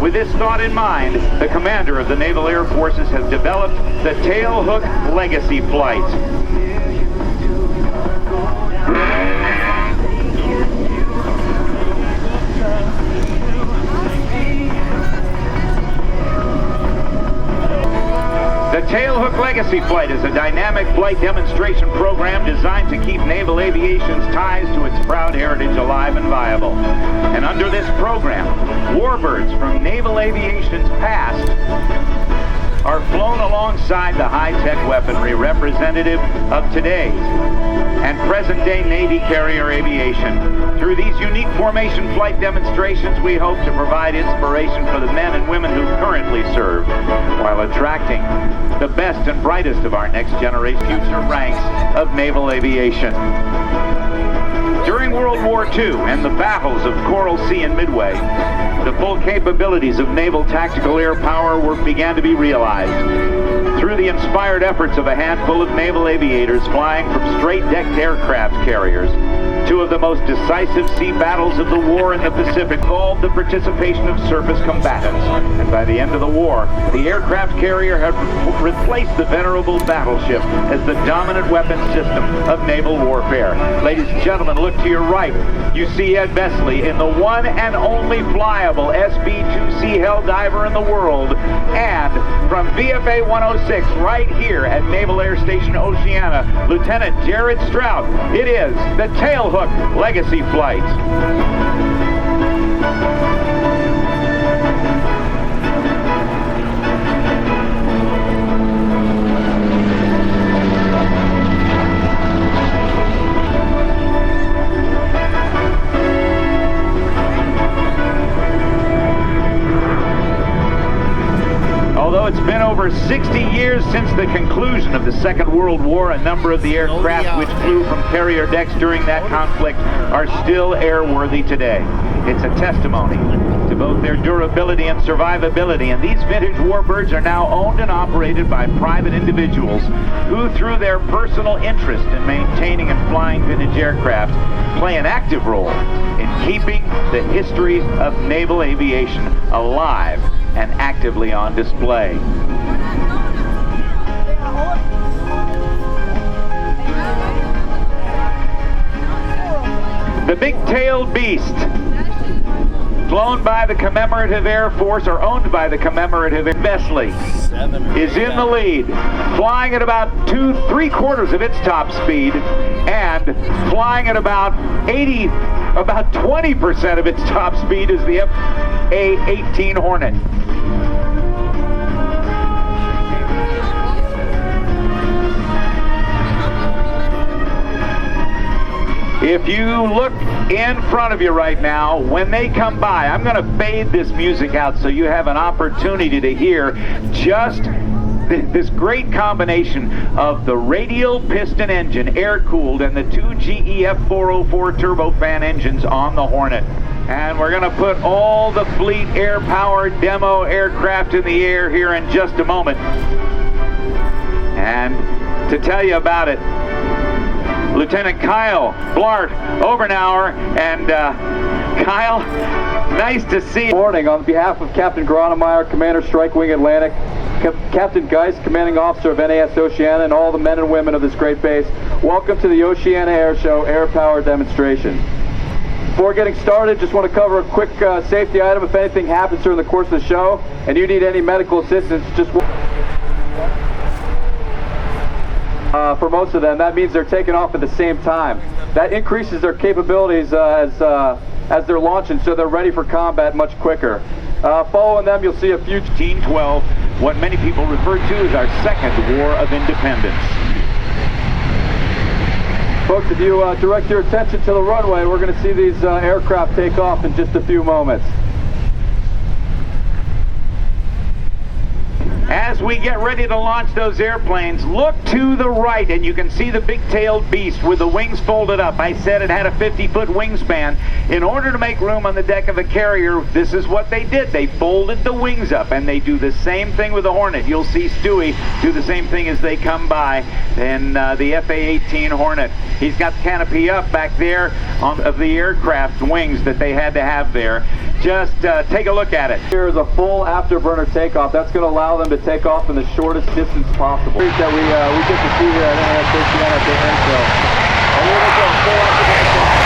With this thought in mind, the commander of the Naval Air Forces has developed the Tailhook Legacy Flight. The Tailhook Legacy Flight is a dynamic flight demonstration program designed to keep naval aviation's ties to its proud heritage alive and viable. And under this program, warbirds from naval aviation's past are flown alongside the high-tech weaponry representative of today's and present-day Navy carrier aviation. Through these unique formation flight demonstrations, we hope to provide inspiration for the men and women who currently serve, while attracting the best and brightest of our next generation future ranks of naval aviation. During World War II and the battles of Coral Sea and Midway, the full capabilities of naval tactical air power began to be realized. Through the inspired efforts of a handful of naval aviators flying from straight-decked aircraft carriers, two of the most decisive sea battles of the war in the Pacific involved the participation of surface combatants. And by the end of the war, the aircraft carrier had replaced the venerable battleship as the dominant weapon system of naval warfare. Ladies and gentlemen, look to your right. You see Ed Besley in the one and only flyable SB-2C Helldiver in the world. And from VFA 106 right here at Naval Air Station Oceana, Lieutenant Jared Strout. It is the Tailhook Legacy Flight. Although it's been over 60 years since the conclusion of the Second World War, a number of the aircraft which flew from carrier decks during that conflict are still airworthy today. It's a testimony to both their durability and survivability, and these vintage warbirds are now owned and operated by private individuals who, through their personal interest in maintaining and flying vintage aircraft, play an active role in keeping the history of naval aviation alive and actively on display. The big-tailed beast, flown by the Commemorative Air Force, or owned by the Commemorative Air Besley, is in the lead, flying at about 3/4 of its top speed and flying at about 20% of its top speed is the FA-18 Hornet. If you look in front of you right now, when they come by, I'm going to fade this music out so you have an opportunity to hear just this great combination of the radial piston engine, air-cooled, and the two GE F404 turbofan engines on the Hornet. And we're going to put all the fleet air-powered demo aircraft in the air here in just a moment. And to tell you about it, Lieutenant Kyle Blart Overnauer. And Kyle, nice to see you. Good morning. On behalf of Captain Gronemeyer, Commander Strike Wing Atlantic, Captain Geist, Commanding Officer of NAS Oceana, and all the men and women of this great base, welcome to the Oceana Air Show Air Power Demonstration. Before getting started, just want to cover a quick safety item. If anything happens during the course of the show and you need any medical assistance, just for most of them, that means they're taking off at the same time. That increases their capabilities as they're launching, so they're ready for combat much quicker. Following them, you'll see a few 1912, what many people refer to as our second War of Independence. Folks, if you direct your attention to the runway, we're going to see these aircraft take off in just a few moments. As we get ready to launch those airplanes, look to the right and you can see the big-tailed beast with the wings folded up. I said it had a 50-foot wingspan. In order to make room on the deck of a carrier, this is what they did. They folded the wings up, and they do the same thing with the Hornet. You'll see Stewie do the same thing as they come by in the FA-18 Hornet. He's got the canopy up back there of the aircraft wings that they had to have there. Just take a look at it. Here is a full afterburner takeoff. That's going to allow them to take off in the shortest distance possible. That we get to see here at NAS Oceana at the end show. And here we go, full afterburner takeoff.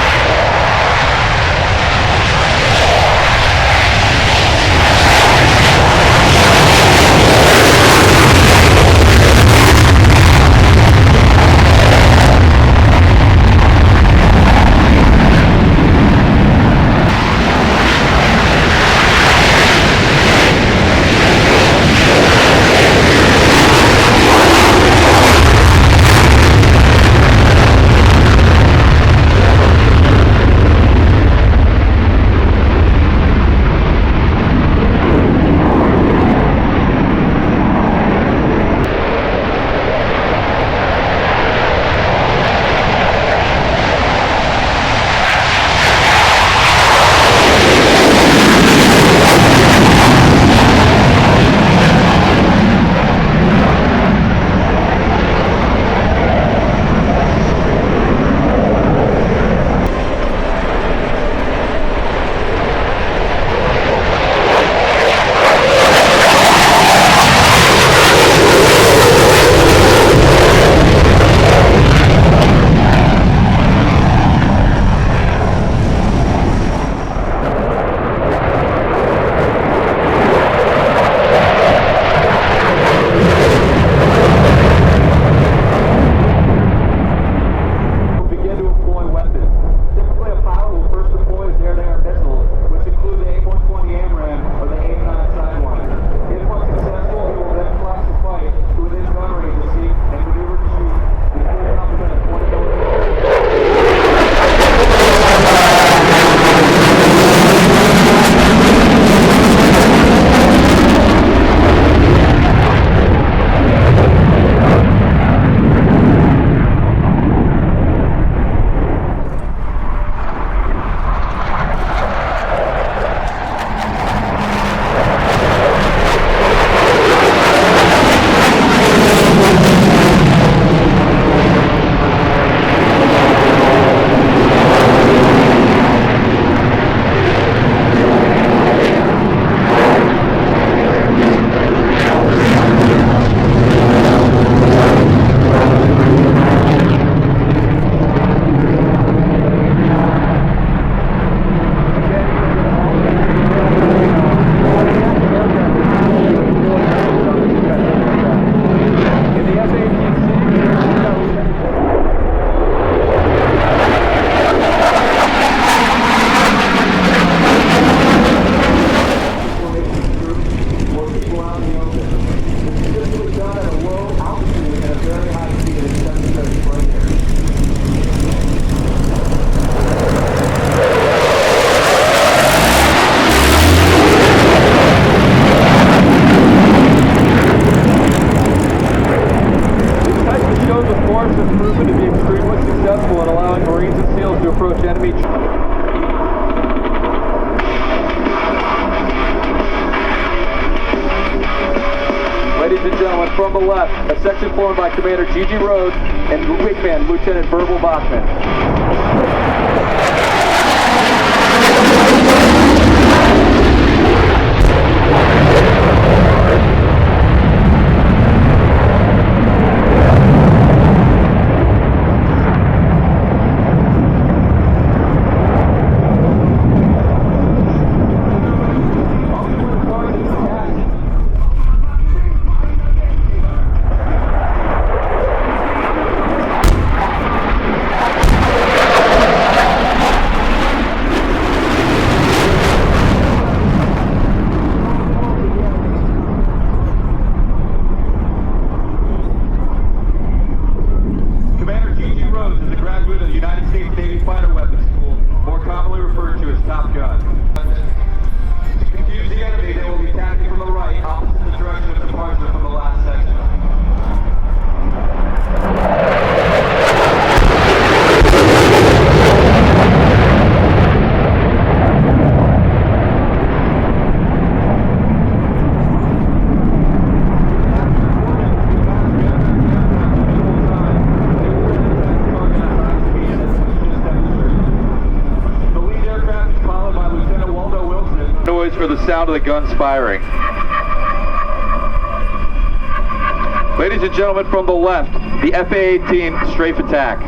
Ladies and gentlemen, from the left, a section formed by Commander Gigi Rhodes and Wingman Lieutenant Verbal Bachman. of the guns firing. Ladies and gentlemen, from the left, the FA-18 strafe attack.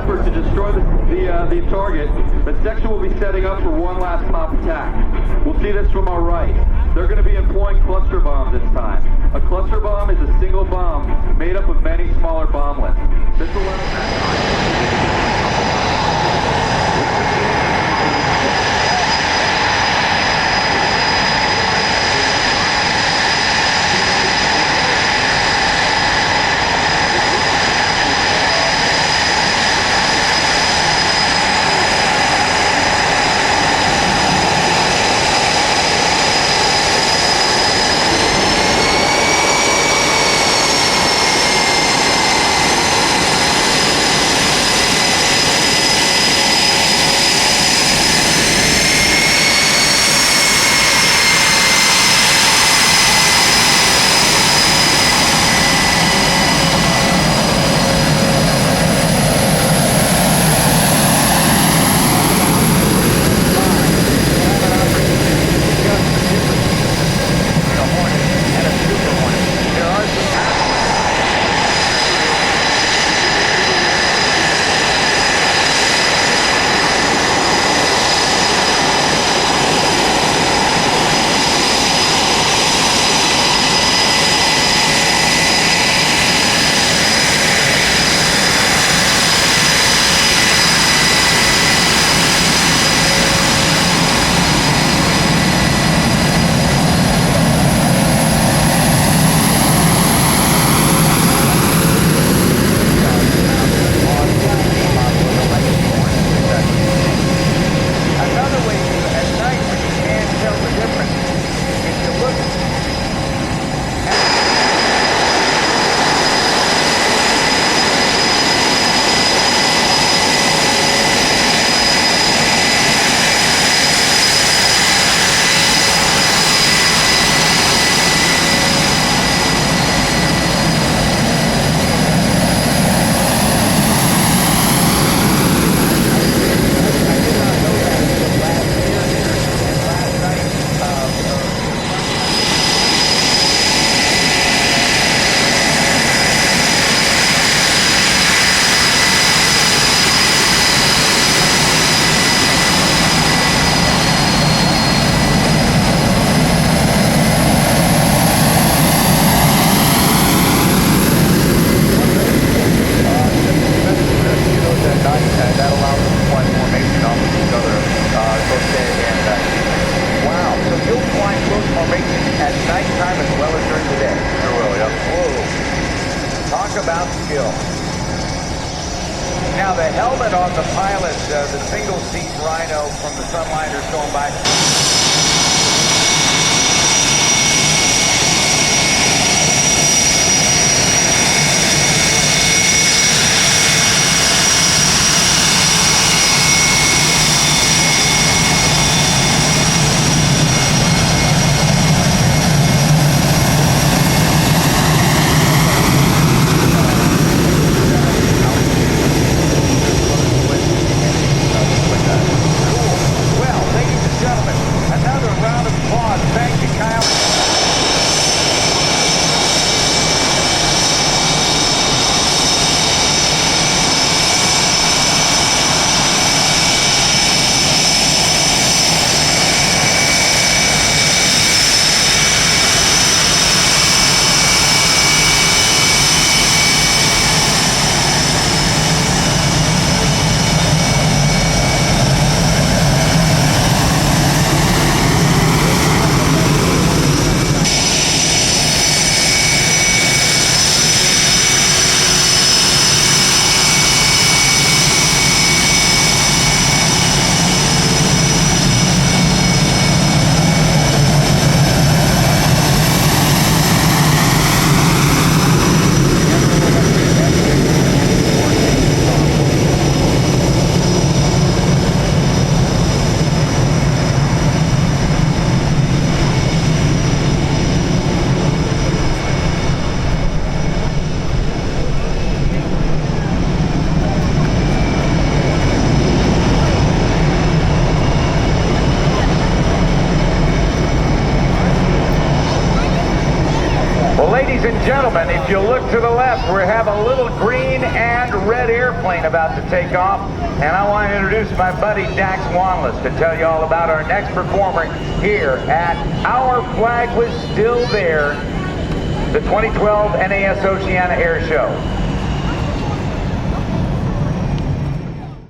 To destroy the target, the section will be setting up for one last pop attack. We'll see this from our right. They're going to be employing cluster bombs this time. A cluster bomb is a single bomb made up of many smaller bomblets. This allows about skill. Now the helmet on the pilot, the single seat Rhino from the Sunliners going by. Well, ladies and gentlemen, gentlemen, if you look to the left, we have a little green and red airplane about to take off. And I want to introduce my buddy Dax Wanless to tell you all about our next performer here at Our Flag Was Still There, the 2012 NAS Oceana Air Show.